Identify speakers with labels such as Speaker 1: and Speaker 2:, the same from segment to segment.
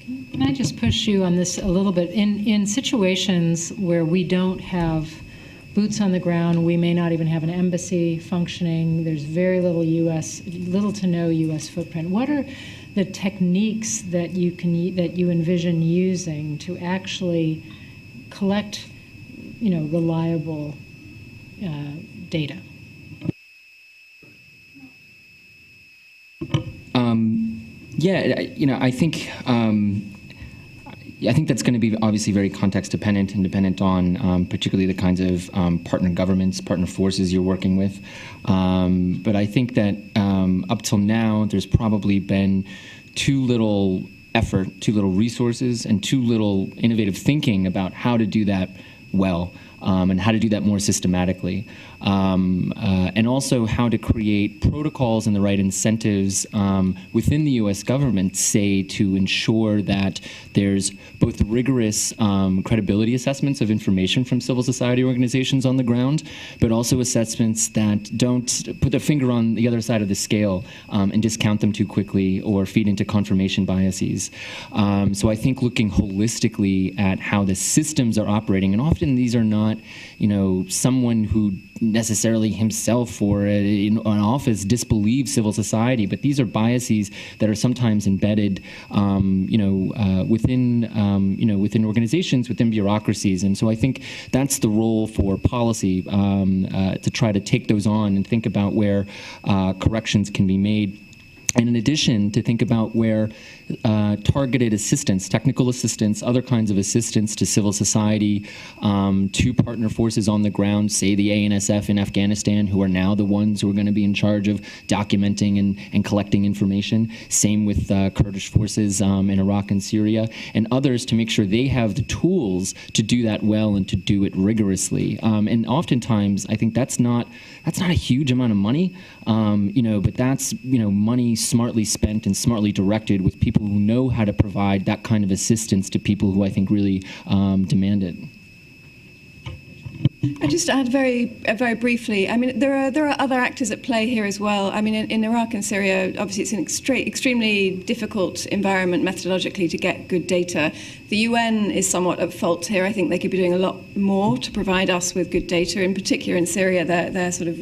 Speaker 1: Can I just push you on this a little bit? In situations where we don't have boots on the ground, we may not even have an embassy functioning, there's very little to no U.S. footprint. What are the techniques that you envision using to actually collect, reliable data?
Speaker 2: I think that's going to be obviously very context dependent and dependent on particularly the kinds of partner governments, partner forces you're working with. But I think that up till now, there's probably been too little effort, too little resources, and too little innovative thinking about how to do that well. And how to do that more systematically, and also how to create protocols and the right incentives within the U.S. government, say, to ensure that there's both rigorous credibility assessments of information from civil society organizations on the ground, but also assessments that don't put their finger on the other side of the scale and discount them too quickly or feed into confirmation biases. So I think looking holistically at how the systems are operating, and often these are not someone who necessarily himself or an office disbelieves civil society, but these are biases that are sometimes embedded, within organizations, within bureaucracies. And so I think that's the role for policy, to try to take those on and think about where corrections can be made. And in addition, to think about where targeted assistance, technical assistance, other kinds of assistance to civil society, to partner forces on the ground, say the ANSF in Afghanistan, who are now the ones who are going to be in charge of documenting and collecting information. Same with Kurdish forces in Iraq and Syria, and others, to make sure they have the tools to do that well and to do it rigorously. And oftentimes, I think that's not a huge amount of money, but that's money smartly spent and smartly directed with people who know how to provide that kind of assistance to people who I think really demand it.
Speaker 3: I just add very briefly. I mean, there are other actors at play here as well. I mean, in Iraq and Syria, obviously, it's an extremely difficult environment methodologically to get good data. The UN is somewhat at fault here. I think they could be doing a lot more to provide us with good data. In particular, in Syria, they're sort of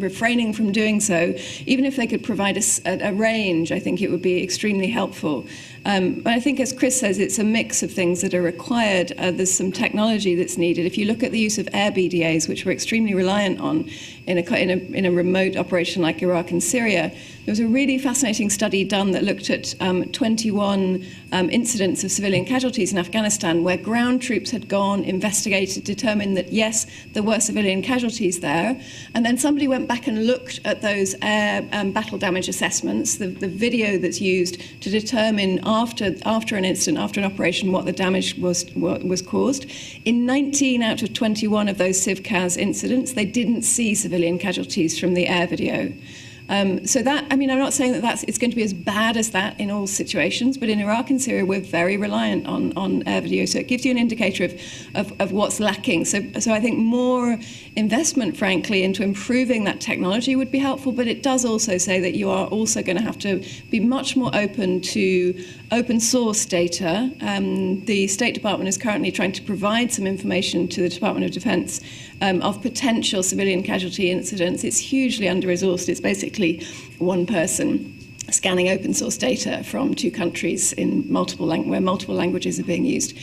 Speaker 3: refraining from doing so. Even if they could provide a range, I think it would be extremely helpful. But I think, as Chris says, it's a mix of things that are required. There's some technology that's needed. If you look at the use of air BDAs, which we're extremely reliant on in a remote operation like Iraq and Syria, there was a really fascinating study done that looked at 21 incidents of civilian casualties in Afghanistan, where ground troops had gone, investigated, determined that, yes, there were civilian casualties there. And then somebody went back and looked at those air battle damage assessments, the video that's used to determine after an incident, after an operation, what the damage was caused. In 19 out of 21 of those CivCas incidents, they didn't see civilian casualties from the air video. So that, I mean, I'm not saying that it's going to be as bad as that in all situations, but in Iraq and Syria, we're very reliant on air video. So it gives you an indicator of what's lacking. So I think more investment, frankly, into improving that technology would be helpful, but it does also say that you are also going to have to be much more open to open source data. The State Department is currently trying to provide some information to the Department of Defense of potential civilian casualty incidents. It's hugely under-resourced. It's basically one person scanning open source data from two countries in where multiple languages are being used.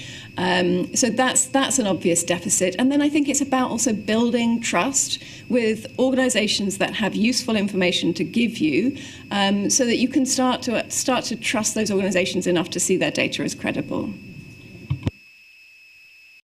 Speaker 3: So that's an obvious deficit. And then I think it's about also building trust with organizations that have useful information to give you, so that you can start to trust those organizations enough to see their data as credible.